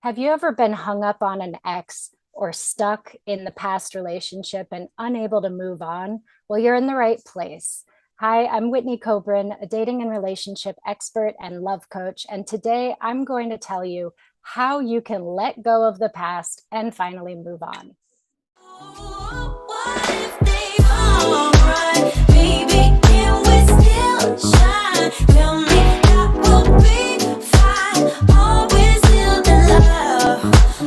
Have you ever been hung up on an ex or stuck in the past relationship and unable to move on? Well, you're in the right place. Hi, I'm Whitney Kobrin, a dating and relationship expert and love coach. And today I'm going to tell you how you can let go of the past and finally move on. What if they alright? Baby, can we still shine? Tell me that will be fine. Always still in love.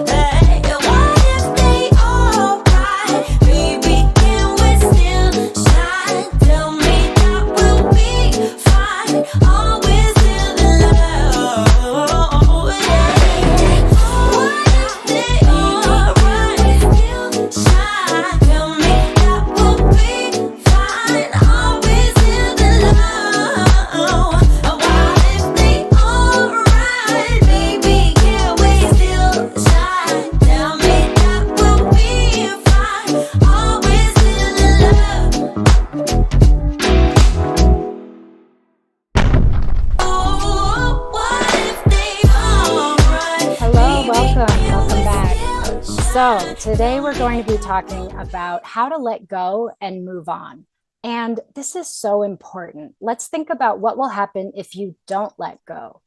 Hey, what if they alright? Baby, can we still shine? Tell me that will be fine. Always still in love. Yeah. What if they alright? Still shine. Tell me that will be fine. Always still in love. What if they alright? Baby, can we still shine? Tell me that will be fine. Always still in love. Oh, what if they alright? Hello, Baby, welcome, can welcome we back. still So, shine? today we're going to be talking about how to let go and move on. And this is so important. Let's think about what will happen if you don't let go.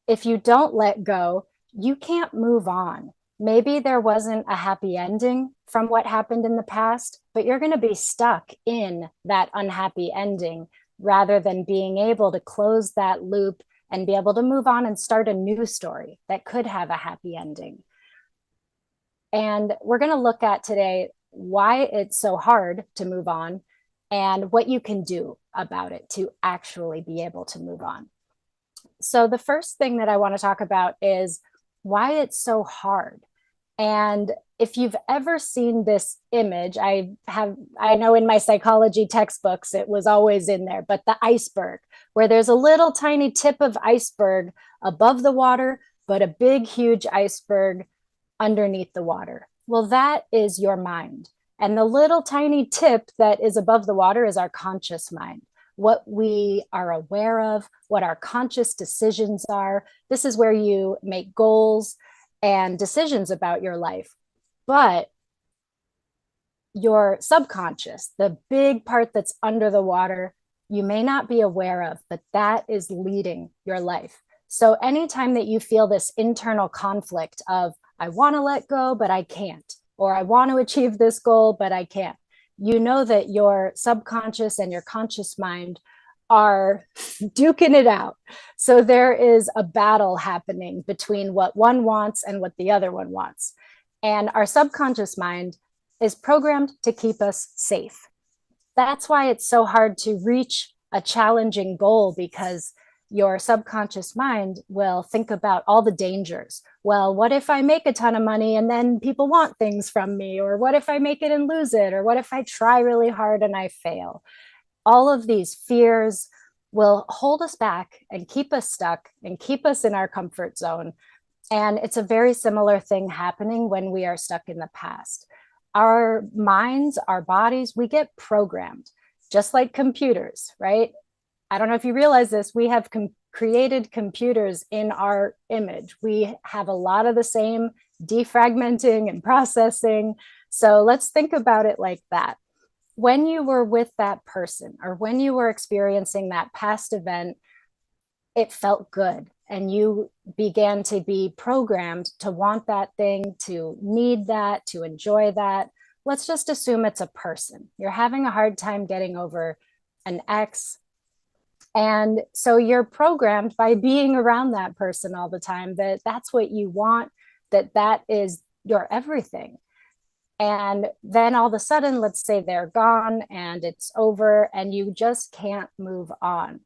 If you don't let go, you can't move on. Maybe there wasn't a happy ending from what happened in the past, but you're going to be stuck in that unhappy ending rather than being able to close that loop and be able to move on and start a new story that could have a happy ending. And we're going to look at today why it's so hard to move on and what you can do about it to actually be able to move on. So, the first thing that I want to talk about is why it's so hard. And if you've ever seen this image, I know in my psychology textbooks, it was always in there, but the iceberg, where there's a little tiny tip of iceberg above the water, but a big, huge iceberg underneath the water. Well, that is your mind. And the little tiny tip that is above the water is our conscious mind, what we are aware of, what our conscious decisions are. This is where you make goals and decisions about your life. But your subconscious, the big part that's under the water, you may not be aware of, but that is leading your life. So anytime that you feel this internal conflict of, I want to let go, but I can't, or I want to achieve this goal, but I can't, you know that your subconscious and your conscious mind are duking it out. So there is a battle happening between what one wants and what the other one wants. And our subconscious mind is programmed to keep us safe. That's why it's so hard to reach a challenging goal, because your subconscious mind will think about all the dangers. Well, what if I make a ton of money and then people want things from me? Or what if I make it and lose it? Or what if I try really hard and I fail? All of these fears will hold us back and keep us stuck and keep us in our comfort zone. And it's a very similar thing happening when we are stuck in the past. Our minds, our bodies, we get programmed just like computers, right? I don't know if you realize this, we have created computers in our image. We have a lot of the same defragmenting and processing. So let's think about it like that. When you were with that person or when you were experiencing that past event, it felt good. And you began to be programmed to want that thing, to need that, to enjoy that. Let's just assume it's a person. You're having a hard time getting over an ex. And so you're programmed by being around that person all the time that that's what you want, that is your everything. And then all of a sudden, let's say they're gone and it's over and you just can't move on.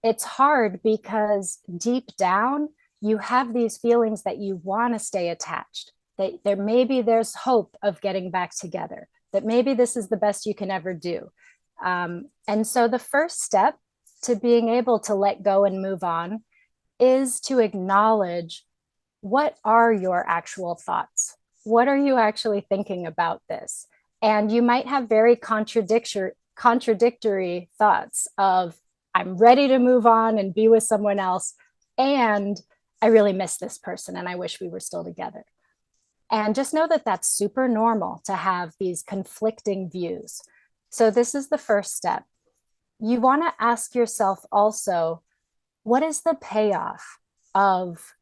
It's hard because deep down, you have these feelings that you want to stay attached, that there's hope of getting back together, that maybe this is the best you can ever do. And so the first step to being able to let go and move on is to acknowledge, what are your actual thoughts? What are you actually thinking about this? And you might have very contradictory thoughts of, I'm ready to move on and be with someone else, and I really miss this person and I wish we were still together. And just know that that's super normal to have these conflicting views. So, this is the first step. You want to ask yourself also, what is the payoff of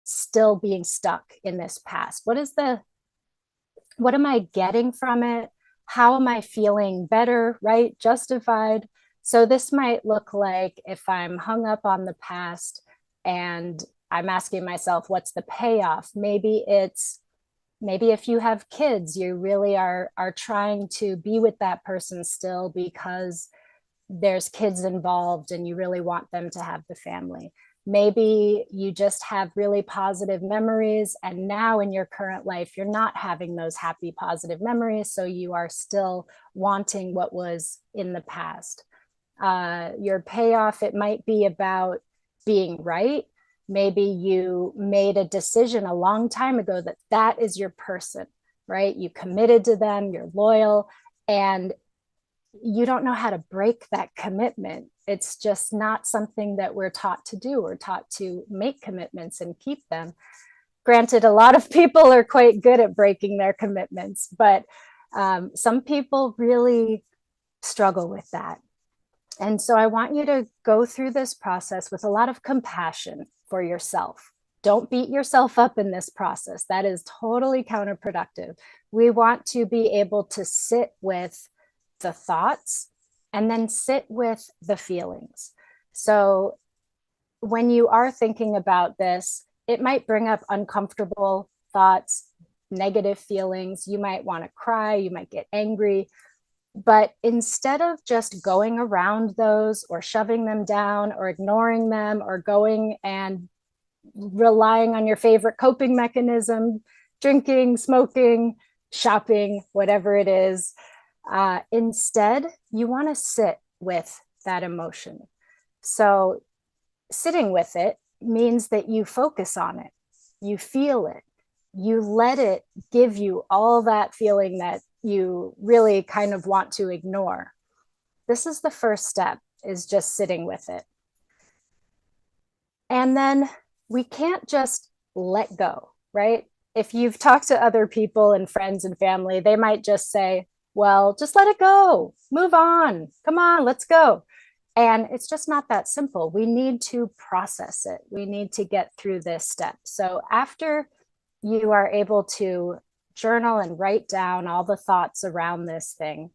still being stuck in this past? What am I getting from it? How am I feeling better, right? Justified. So this might look like if I'm hung up on the past and I'm asking myself, what's the payoff? Maybe if you have kids, you really are trying to be with that person still because there's kids involved and you really want them to have the family. Maybe you just have really positive memories, and now in your current life, you're not having those happy, positive memories. So you are still wanting what was in the past. Your payoff, it might be about being right. Maybe you made a decision a long time ago that that is your person, right? You committed to them, you're loyal, and you don't know how to break that commitment. It's just not something that we're taught to do. We're taught to make commitments and keep them. Granted, a lot of people are quite good at breaking their commitments, but some people really struggle with that. And so I want you to go through this process with a lot of compassion for yourself. Don't beat yourself up in this process. That is totally counterproductive. We want to be able to sit with the thoughts and then sit with the feelings. So when you are thinking about this, it might bring up uncomfortable thoughts, negative feelings. You might want to cry, you might get angry. But instead of just going around those or shoving them down or ignoring them or going and relying on your favorite coping mechanism, drinking, smoking, shopping, whatever it is, instead, you want to sit with that emotion. So, sitting with it means that you focus on it, you feel it, you let it give you all that feeling that you really kind of want to ignore. This is the first step, is just sitting with it. And then we can't just let go, right? If you've talked to other people and friends and family, they might just say, well, just let it go, move on, come on, let's go. And it's just not that simple. We need to process it. We need to get through this step. So after you are able to journal and write down all the thoughts around this thing,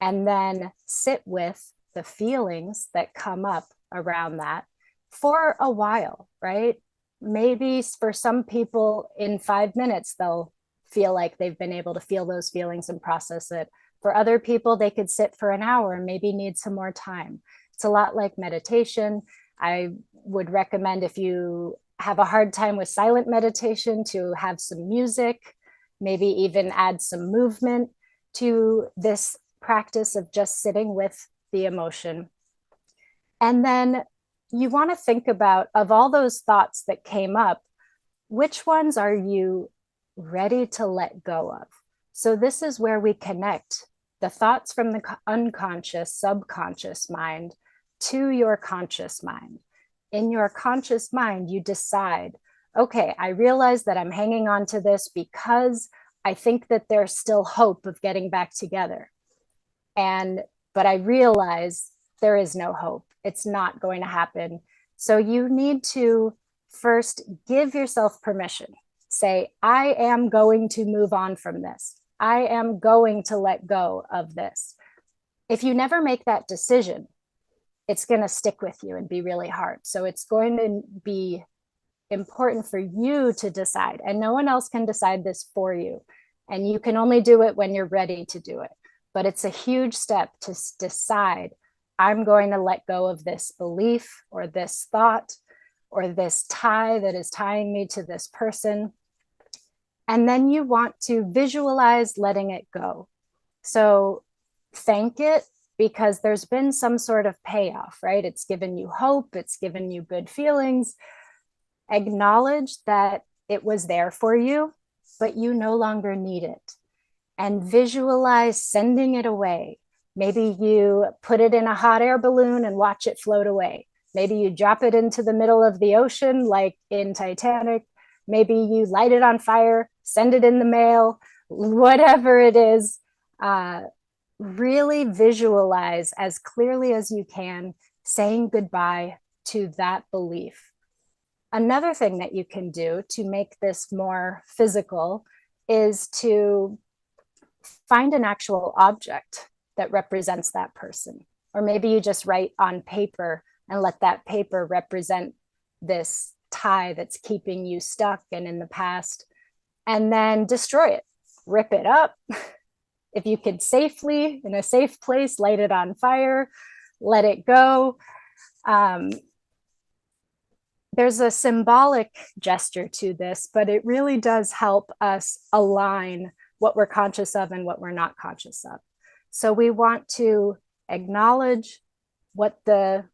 and then sit with the feelings that come up around that for a while, right? Maybe for some people in 5 minutes, they'll feel like they've been able to feel those feelings and process it. For other people, they could sit for an hour and maybe need some more time. It's a lot like meditation. I would recommend, if you have a hard time with silent meditation, to have some music, maybe even add some movement to this practice of just sitting with the emotion. And then you want to think about, of all those thoughts that came up, which ones are you ready to let go of? So this is where we connect the thoughts from the unconscious, subconscious mind to your conscious mind. In your conscious mind, you decide, okay, I realize that I'm hanging on to this because I think that there's still hope of getting back together. But I realize there is no hope. It's not going to happen. So you need to first give yourself permission. Say, I am going to move on from this. I am going to let go of this. If you never make that decision, it's going to stick with you and be really hard. So it's going to be important for you to decide, and no one else can decide this for you. And you can only do it when you're ready to do it. But it's a huge step to decide, I'm going to let go of this belief or this thought or this tie that is tying me to this person. And then you want to visualize letting it go. So thank it, because there's been some sort of payoff, right? It's given you hope, it's given you good feelings. Acknowledge that it was there for you, but you no longer need it. And visualize sending it away. Maybe you put it in a hot air balloon and watch it float away. Maybe you drop it into the middle of the ocean, like in Titanic. Maybe you light it on fire, send it in the mail, whatever it is. Uh, really visualize as clearly as you can saying goodbye to that belief. Another thing that you can do to make this more physical is to find an actual object that represents that person. Or maybe you just write on paper and let that paper represent this tie that's keeping you stuck and in the past, and then destroy it, rip it up. If you could safely, in a safe place, light it on fire, let it go. Um, there's a symbolic gesture to this, but it really does help us align what we're conscious of and what we're not conscious of. So we want to acknowledge what the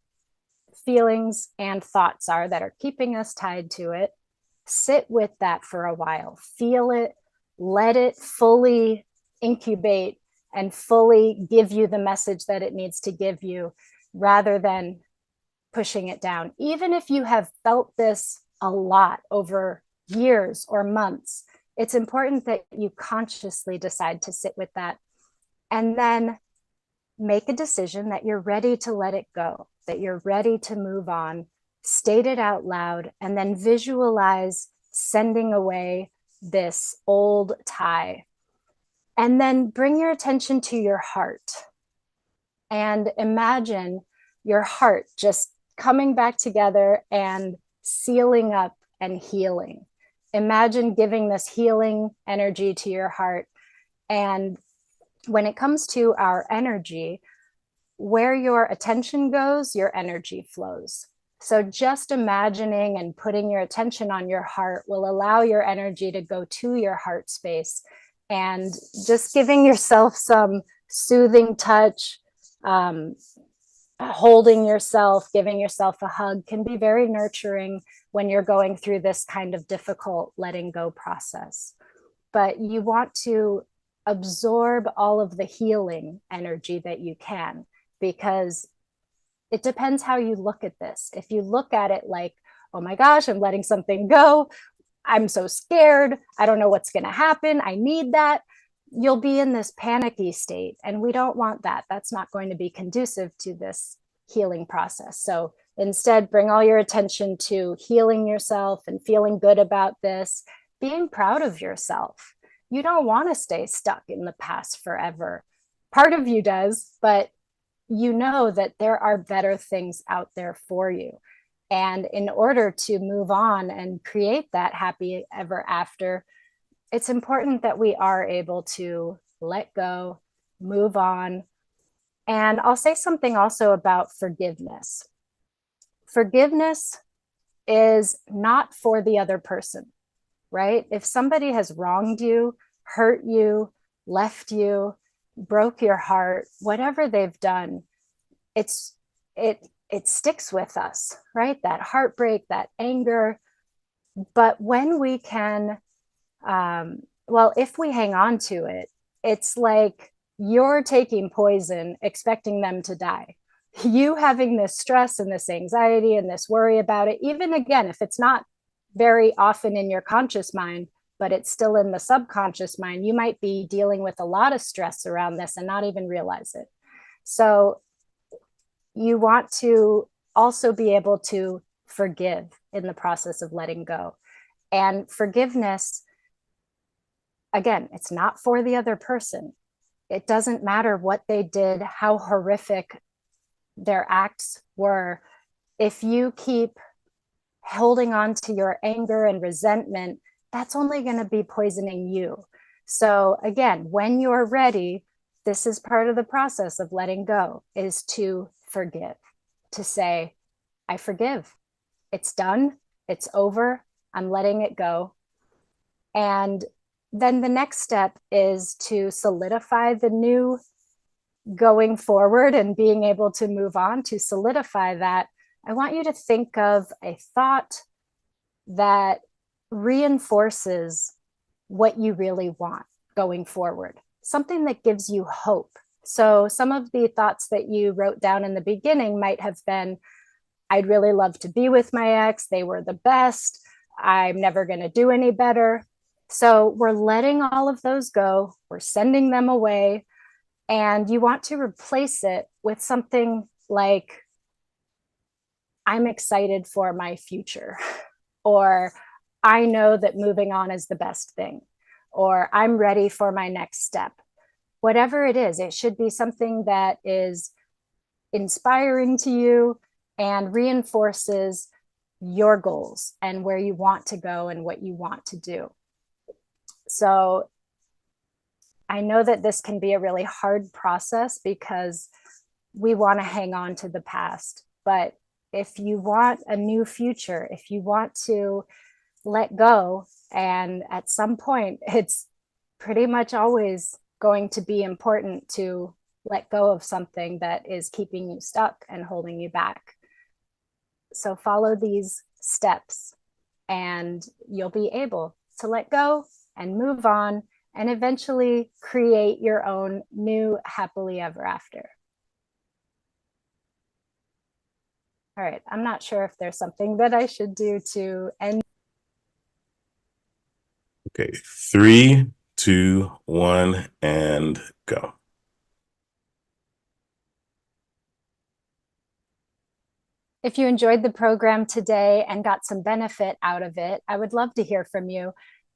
feelings and thoughts are that are keeping us tied to it. Sit with that for a while, feel it, let it fully incubate and fully give you the message that it needs to give you rather than pushing it down. Even if you have felt this a lot over years or months, it's important that you consciously decide to sit with that and then make a decision that you're ready to let it go, that you're ready to move on, state it out loud, and then visualize sending away this old tie. And then bring your attention to your heart and imagine your heart just coming back together and sealing up and healing. Imagine giving this healing energy to your heart. And when it comes to our energy, where your attention goes, your energy flows. So just imagining and putting your attention on your heart will allow your energy to go to your heart space, and just giving yourself some soothing touch, holding yourself, giving yourself a hug can be very nurturing when you're going through this kind of difficult letting go process. But you want to absorb all of the healing energy that you can, because it depends how you look at this. If you look at it like, oh my gosh, I'm letting something go, I'm so scared, I don't know what's going to happen, I need that, you'll be in this panicky state. And we don't want that. That's not going to be conducive to this healing process. So instead, bring all your attention to healing yourself and feeling good about this, being proud of yourself. You don't want to stay stuck in the past forever. Part of you does, but you know that there are better things out there for you. And in order to move on and create that happy ever after, it's important that we are able to let go, move on. And I'll say something also about forgiveness. Forgiveness is not for the other person, right? If somebody has wronged you, hurt you, left you, broke your heart, whatever they've done, it sticks with us, right? That heartbreak, that anger. But when we can, well, if we hang on to it, it's like you're taking poison, expecting them to die. You having this stress and this anxiety and this worry about it, even again, if it's not very often in your conscious mind, but it's still in the subconscious mind, you might be dealing with a lot of stress around this and not even realize it. So you want to also be able to forgive in the process of letting go. And forgiveness, again, it's not for the other person. It doesn't matter what they did, how horrific their acts were. If you keep holding on to your anger and resentment, that's only going to be poisoning you. So again, when you're ready, this is part of the process of letting go, is to forgive, to say, I forgive. It's done. It's over. I'm letting it go. And then the next step is to solidify the new going forward and being able to move on. To solidify that, I want you to think of a thought that reinforces what you really want going forward, something that gives you hope. So some of the thoughts that you wrote down in the beginning might have been, I'd really love to be with my ex. They were the best. I'm never going to do any better. So we're letting all of those go. We're sending them away. And you want to replace it with something like, I'm excited for my future, or I know that moving on is the best thing, or I'm ready for my next step. Whatever it is, it should be something that is inspiring to you and reinforces your goals and where you want to go and what you want to do. So I know that this can be a really hard process because we want to hang on to the past. But if you want a new future, if you want to let go, and at some point, it's pretty much always going to be important to let go of something that is keeping you stuck and holding you back. So follow these steps and you'll be able to let go and move on and eventually create your own new happily ever after. All right, I'm not sure if there's something that I should do to end. Okay, 3, 2, 1, and go. If you enjoyed the program today and got some benefit out of it, I would love to hear from you.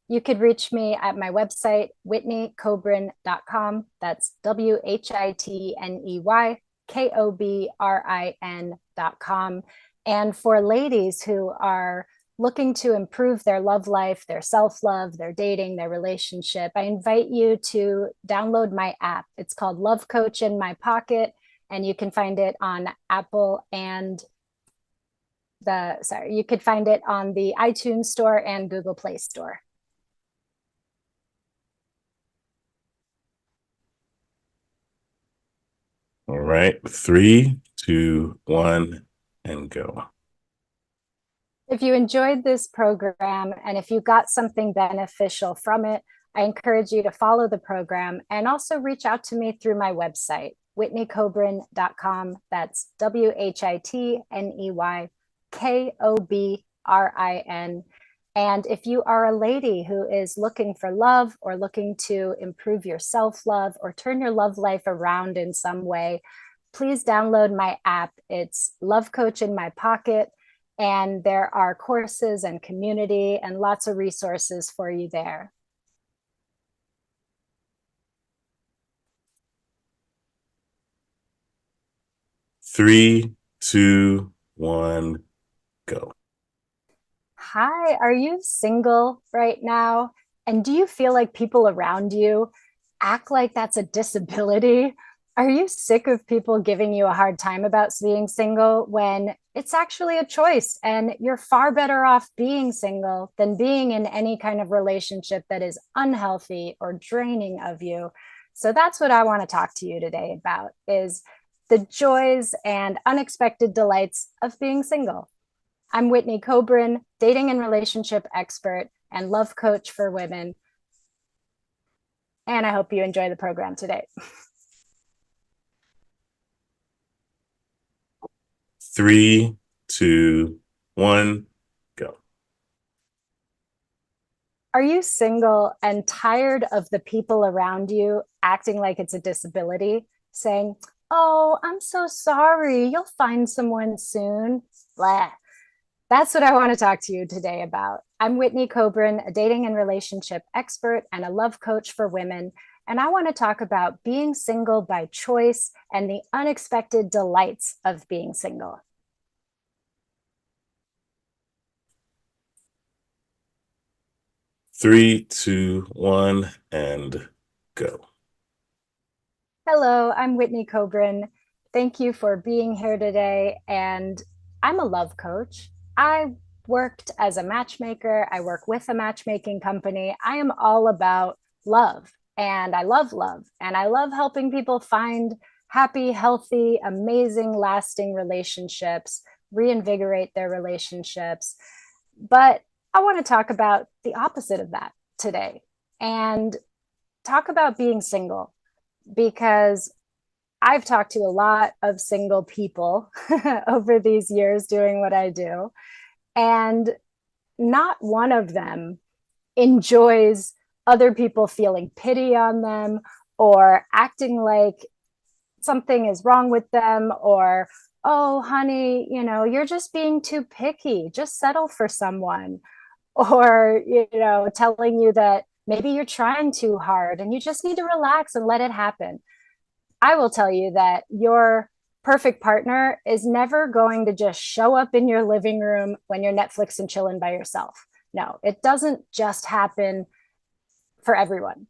You could reach me at my website, whitneykobrin.com. That's WHITNEYKOBRIN.com. And for ladies who are looking to improve their love life, their self-love, their dating, their relationship, I invite you to download my app. It's called Love Coach in My Pocket, and you can find it on Apple and you could find it on the iTunes Store and Google Play Store. All right, 3, 2, 1, and go. If you enjoyed this program and if you got something beneficial from it, I encourage you to follow the program and also reach out to me through my website, whitneykobrin.com. That's WHITNEYKOBRIN. And if you are a lady who is looking for love or looking to improve your self-love or turn your love life around in some way, please download my app. It's Love Coach in My Pocket. And there are courses and community and lots of resources for you there. Three, 2, 1, go. Hi, are you single right now? And do you feel like people around you act like that's a disability? Are you sick of people giving you a hard time about being single when it's actually a choice and you're far better off being single than being in any kind of relationship that is unhealthy or draining of you? So that's what I want to talk to you today about, is the joys and unexpected delights of being single. I'm Whitney Kobrin, dating and relationship expert and love coach for women. And I hope you enjoy the program today. 3, 2, 1, go. Are you single and tired of the people around you acting like it's a disability, saying, "Oh, I'm so sorry, you'll find someone soon"? Blah. That's what I want to talk to you today about. I'm Whitney Kobrin, a dating and relationship expert and a love coach for women. And I want to talk about being single by choice and the unexpected delights of being single. Three, 2, 1, and go. Hello, I'm Whitney Kobrin. Thank you for being here today. And I'm a love coach. I worked as a matchmaker. I work with a matchmaking company. I am all about love, and I love love. And I love helping people find happy, healthy, amazing, lasting relationships, reinvigorate their relationships. But I want to talk about the opposite of that today and talk about being single, because I've talked to a lot of single people over these years doing what I do, and not one of them enjoys other people feeling pity on them or acting like something is wrong with them, or, oh, honey, you're just being too picky. Just settle for someone. Or, telling you that maybe you're trying too hard and you just need to relax and let it happen. I will tell you that your perfect partner is never going to just show up in your living room when you're Netflix and chilling by yourself. No, it doesn't just happen for everyone.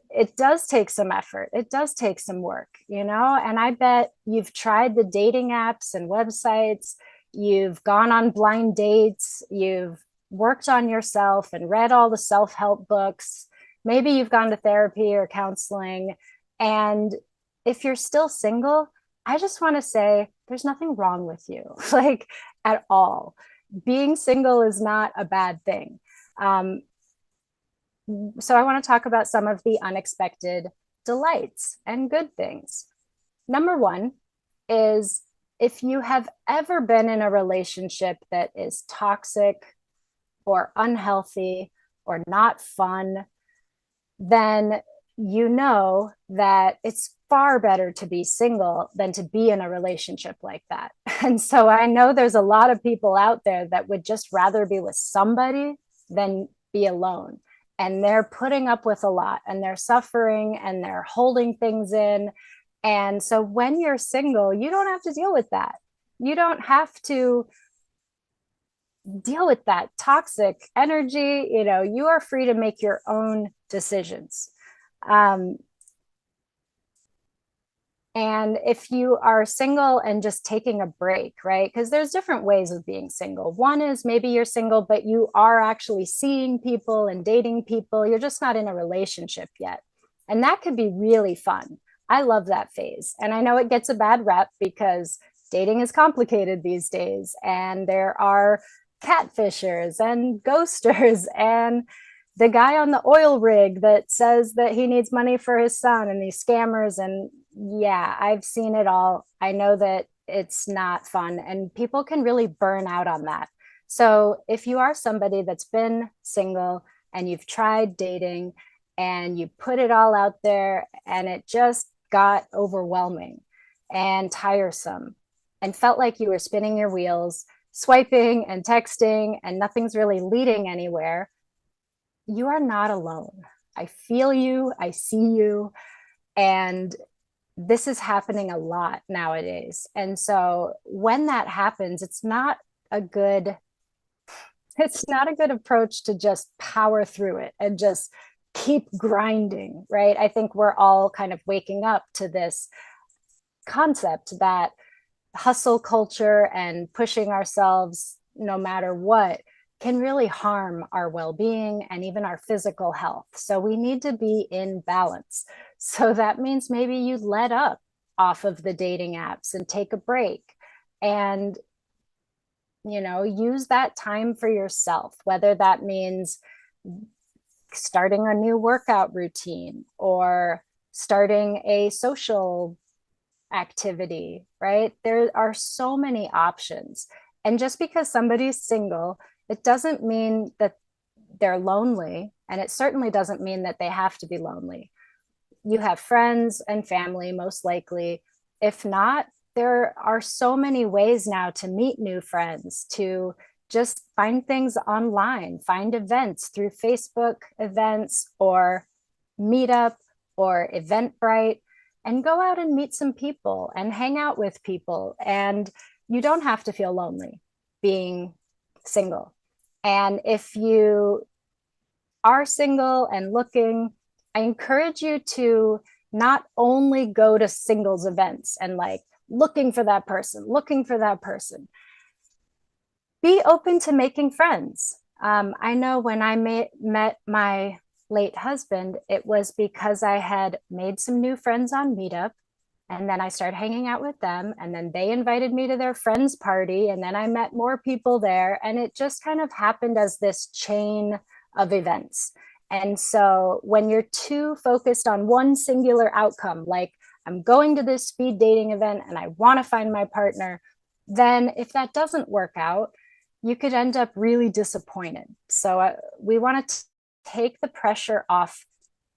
It does take some effort. It does take some work, and I bet you've tried the dating apps and websites. You've gone on blind dates. You've worked on yourself and read all the self-help books. Maybe you've gone to therapy or counseling. And if you're still single, I just want to say there's nothing wrong with you, like, at all. Being single is not a bad thing. Um, so I want to talk about some of the unexpected delights and good things. Number one is, if you have ever been in a relationship that is toxic or unhealthy or not fun, then you know that it's far better to be single than to be in a relationship like that. And so I know there's a lot of people out there that would just rather be with somebody than be alone. And they're putting up with a lot, and they're suffering, and they're holding things in. And so when you're single, you don't have to deal with that. You don't have to deal with that toxic energy. You are free to make your own decisions. Um, and if you are single and just taking a break, right? Because there's different ways of being single. One is maybe you're single, but you are actually seeing people and dating people. You're just not in a relationship yet. And that could be really fun. I love that phase. And I know it gets a bad rep because dating is complicated these days. And there are catfishers and ghosters and the guy on the oil rig that says that he needs money for his son, and these scammers. And yeah, I've seen it all. I know that it's not fun, and people can really burn out on that. So if you are somebody that's been single and you've tried dating and you put it all out there and it just got overwhelming and tiresome and felt like you were spinning your wheels, swiping and texting, and nothing's really leading anywhere, you are not alone. I feel you, I see you, and this is happening a lot nowadays. And so when that happens, it's not a good approach to just power through it and just keep grinding, right? I think we're all kind of waking up to this concept that hustle culture and pushing ourselves no matter what can really harm our well-being and even our physical health. So we need to be in balance. So that means maybe you let up off of the dating apps and take a break and use that time for yourself, whether that means starting a new workout routine or starting a social activity, right? There are so many options. And just because somebody's single, it doesn't mean that they're lonely. And it certainly doesn't mean that they have to be lonely. You have friends and family, most likely. If not, there are so many ways now to meet new friends, to just find things online, find events through Facebook events or Meetup or Eventbrite, and go out and meet some people and hang out with people. And you don't have to feel lonely being single. And if you are single and looking, I encourage you to not only go to singles events and like looking for that person. Be open to making friends. I know when I met my late husband, it was because I had made some new friends on Meetup. And then I started hanging out with them. And then they invited me to their friend's party. And then I met more people there. And it just kind of happened as this chain of events. And so when you're too focused on one singular outcome, like I'm going to this speed dating event and I want to find my partner, then if that doesn't work out, you could end up really disappointed. So we want to take the pressure off,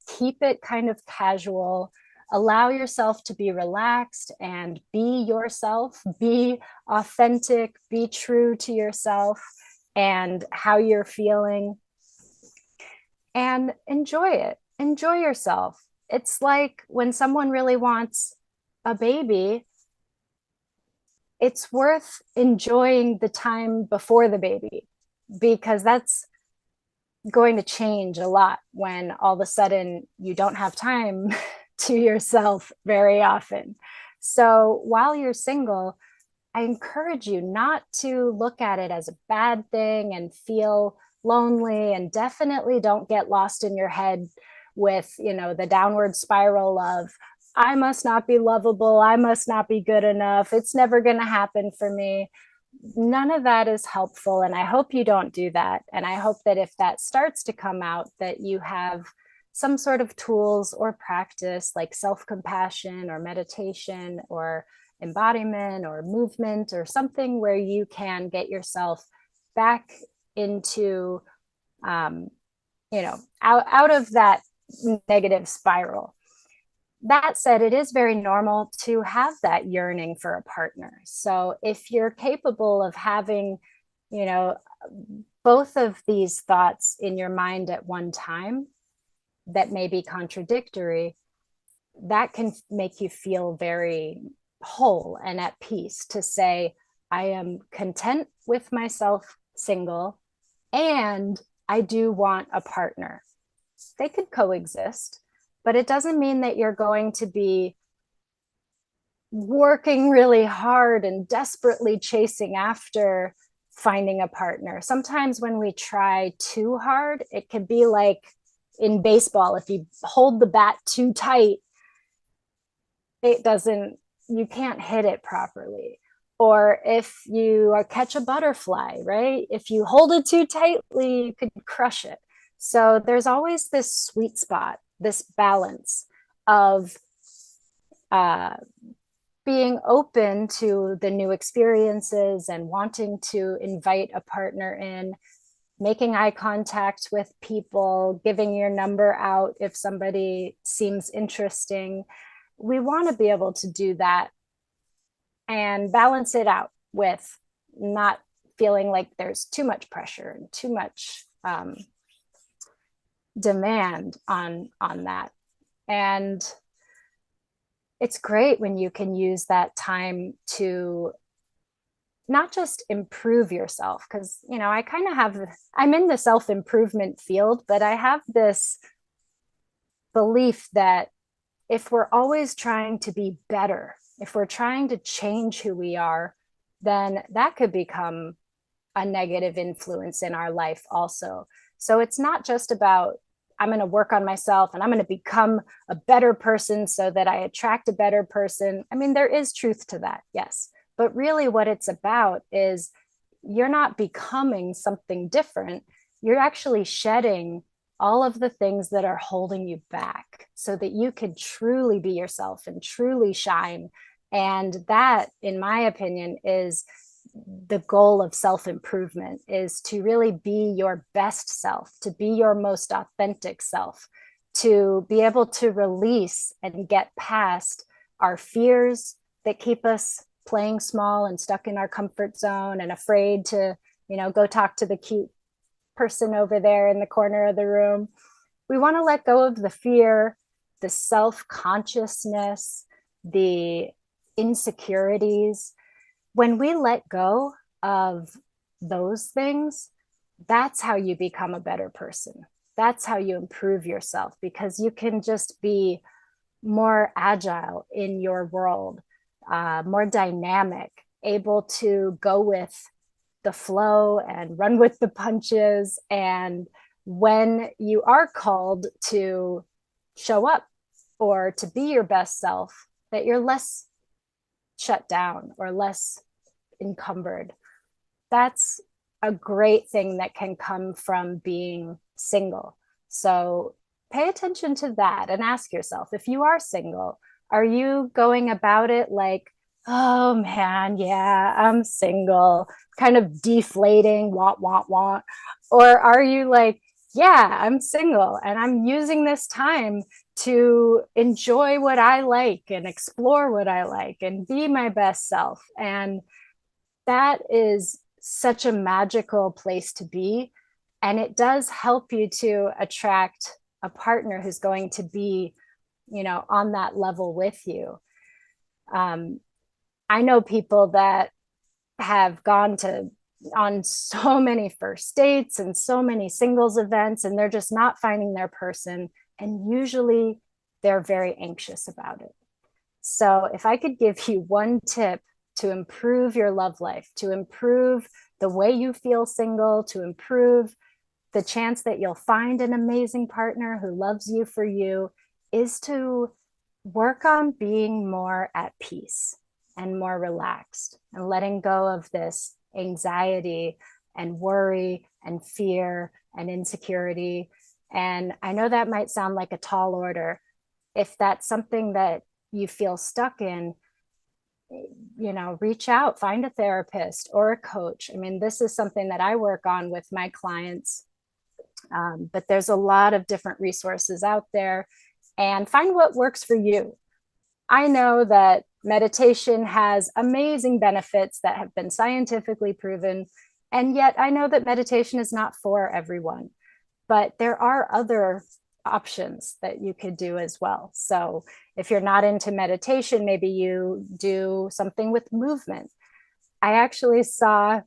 keep it kind of casual, allow yourself to be relaxed and be yourself, be authentic, be true to yourself and how you're feeling, and enjoy it. Enjoy yourself. It's like when someone really wants a baby, it's worth enjoying the time before the baby, because that's going to change a lot when all of a sudden you don't have time to yourself very often. So while you're single, I encourage you not to look at it as a bad thing and feel lonely, and definitely don't get lost in your head with, the downward spiral of, I must not be lovable, I must not be good enough, it's never going to happen for me. None of that is helpful, and I hope you don't do that. And I hope that if that starts to come out, that you have some sort of tools or practice like self-compassion or meditation or embodiment or movement or something where you can get yourself back into out of that negative spiral. That said, it is very normal to have that yearning for a partner. So if you're capable of having, you know, both of these thoughts in your mind at one time that may be contradictory, that can make you feel very whole and at peace to say, I am content with myself single, and I do want a partner. They could coexist, but it doesn't mean that you're going to be working really hard and desperately chasing after finding a partner. Sometimes when we try too hard, it can be like in baseball, if you hold the bat too tight, you can't hit it properly. Or if you catch a butterfly, right? If you hold it too tightly, you could crush it. So there's always this sweet spot, this balance of being open to the new experiences and wanting to invite a partner in, making eye contact with people, giving your number out if somebody seems interesting. We want to be able to do that and balance it out with not feeling like there's too much pressure and too much demand on that. And it's great when you can use that time to not just improve yourself, because I kind of I'm in the self-improvement field, but I have this belief that if we're always trying to be better, if we're trying to change who we are, then that could become a negative influence in our life also. So it's not just about, I'm going to work on myself and I'm going to become a better person so that I attract a better person. I mean, there is truth to that, yes. But really what it's about is you're not becoming something different. You're actually shedding all of the things that are holding you back so that you can truly be yourself and truly shine. And that, in my opinion, is the goal of self-improvement, is to really be your best self, to be your most authentic self, to be able to release and get past our fears that keep us playing small and stuck in our comfort zone and afraid to, go talk to the cute person over there in the corner of the room. We want to let go of the fear, the self-consciousness, the insecurities. When we let go of those things, that's how you become a better person. That's how you improve yourself, because you can just be more agile in your world, more dynamic, able to go with the flow and run with the punches. And when you are called to show up or to be your best self, that you're less shut down or less encumbered. That's a great thing that can come from being single. So pay attention to that and ask yourself, if you are single, Are you going about it like, oh man, yeah, I'm single, kind of deflating, want? Or are you like, yeah, I'm single and I'm using this time to enjoy what I like and explore what I like and be my best self? And that is such a magical place to be. And it does help you to attract a partner who's going to be, on that level with you. Um, I know people that have gone to on so many first dates and so many singles events, and they're just not finding their person. And usually they're very anxious about it. So, if I could give you one tip to improve your love life, to improve the way you feel single, to improve the chance that you'll find an amazing partner who loves you for you, is to work on being more at peace and more relaxed and letting go of this anxiety and worry and fear and insecurity. And I know that might sound like a tall order. If that's something that you feel stuck in, reach out, find a therapist or a coach. I mean, this is something that I work on with my clients, but there's a lot of different resources out there, and find what works for you. I know that meditation has amazing benefits that have been scientifically proven, and yet I know that meditation is not for everyone, but there are other options that you could do as well. So if you're not into meditation, maybe you do something with movement. I actually saw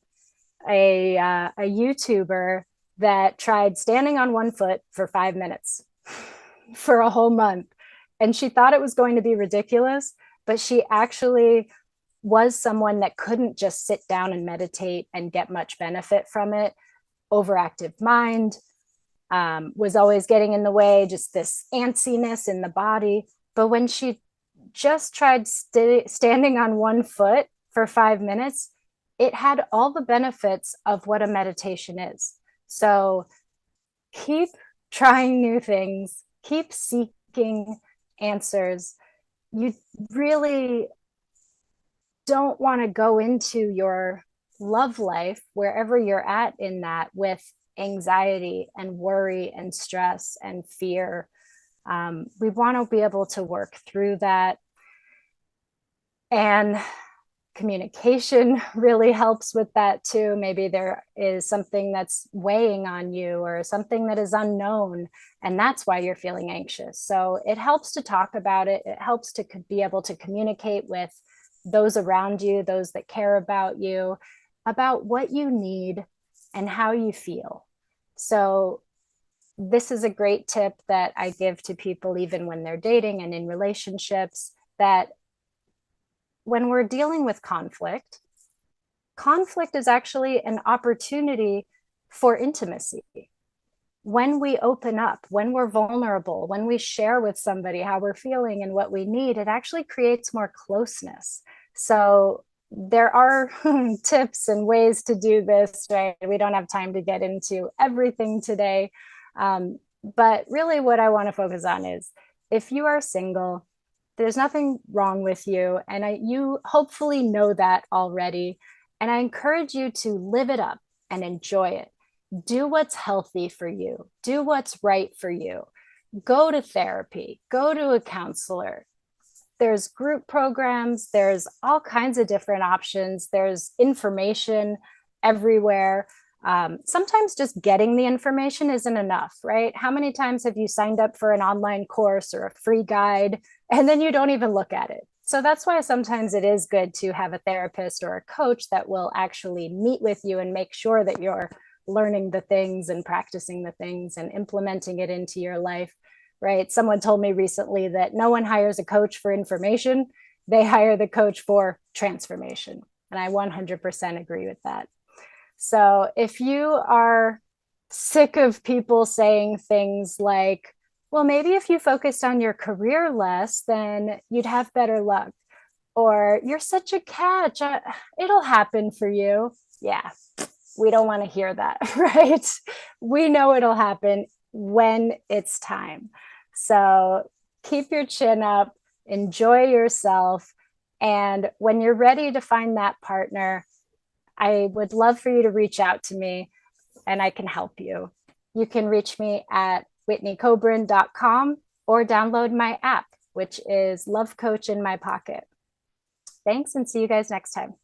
a YouTuber that tried standing on one foot for 5 minutes for a whole month. And she thought it was going to be ridiculous, but she actually was someone that couldn't just sit down and meditate and get much benefit from it. Overactive mind, was always getting in the way, just this antsiness in the body. But when she just tried standing on one foot for 5 minutes, it had all the benefits of what a meditation is. So keep trying new things, keep seeking answers. You really don't want to go into your love life, wherever you're at in that, with anxiety and worry and stress and fear. We want to be able to work through that. And communication really helps with that too. Maybe there is something that's weighing on you or something that is unknown, and that's why you're feeling anxious. So it helps to talk about it. It helps to be able to communicate with those around you, those that care about you, about what you need and how you feel. So this is a great tip that I give to people, even when they're dating and in relationships, that when we're dealing with conflict, conflict is actually an opportunity for intimacy. When we open up, when we're vulnerable, when we share with somebody how we're feeling and what we need, it actually creates more closeness. So there are tips and ways to do this, right? We don't have time to get into everything today. But really, what I want to focus on is, if you are single, there's nothing wrong with you. And you hopefully know that already. And I encourage you to live it up and enjoy it. Do what's healthy for you, do what's right for you. Go to therapy, go to a counselor. There's group programs, there's all kinds of different options, there's information everywhere. Sometimes just getting the information isn't enough, right? How many times have you signed up for an online course or a free guide and then you don't even look at it? So that's why sometimes it is good to have a therapist or a coach that will actually meet with you and make sure that you're learning the things and practicing the things and implementing it into your life, right? Someone told me recently that no one hires a coach for information, they hire the coach for transformation. And I 100% agree with that. So if you are sick of people saying things like, well, maybe if you focused on your career less, then you'd have better luck. Or you're such a catch, it'll happen for you. Yeah, we don't want to hear that, right? We know it'll happen when it's time. So keep your chin up, enjoy yourself. And when you're ready to find that partner, I would love for you to reach out to me and I can help you. You can reach me at whitneykobrin.com or download my app, which is Love Coach in My Pocket. Thanks, and see you guys next time.